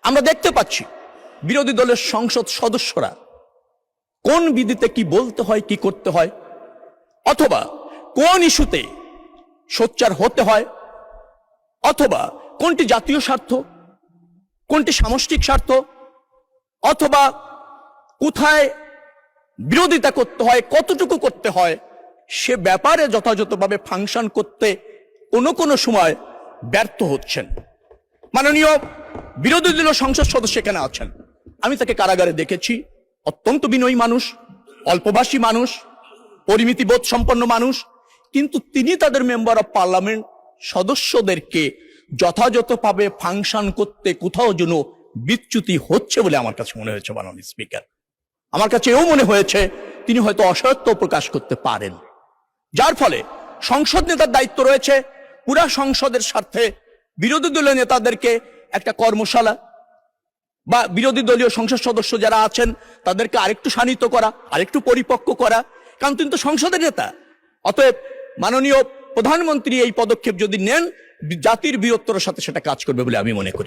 আমরা দেখতে পাচ্ছি বিরোধী দলের সংসদ সদস্যরা কোন বিধিতে কি বলতে হয়, কি করতে হয়, অথবা কোন ইস্যুতে সোচ্চার হতে হয়, অথবা কোনটি জাতীয় স্বার্থ, কোনটি সামষ্টিক স্বার্থ, অথবা কোথায় বিরোধিতা করতে হয়, কতটুকু করতে হয়, সে ব্যাপারে যথাযথভাবে ফাংশন করতে কোনো কোনো সময় ব্যর্থ হচ্ছেন। মাননীয় বিরোধী দলীয় সংসদ সদস্য এখানে আছেন, আমি তাকে কারাগারে দেখেছি। অত্যন্ত বিনয়ী মানুষ, অল্পভাষী মানুষ, পরিমিতিবোধ সম্পন্ন মানুষ, কিন্তু তিনি তাদের মেম্বার অফ পার্লামেন্ট সদস্যদেরকে যথাযথভাবে ফাংশন করতে কোথাও যেন বিচ্যুতি হচ্ছে বলে আমার কাছে মনে হয়েছে। মাননীয় স্পিকার, আমার কাছে এও মনে হয়েছে তিনি হয়তো অসত্য প্রকাশ করতে পারেন, যার ফলে সংসদ নেতার দায়িত্ব রয়েছে পুরা সংসদের স্বার্থে বিরোধী দলীয় নেতাদেরকে একটা কর্মশালা বা বিরোধী দলীয় সংসদ সদস্য যারা আছেন তাদেরকে আরেকটু শানিত করা, আরেকটু পরিপক্ক করা, কারণ তিনি তো সংসদের নেতা। অতএব মাননীয় প্রধানমন্ত্রী এই পদক্ষেপ যদি নেন, জাতির বৃহত্তর সাথে সেটা কাজ করবে বলে আমি মনে করি।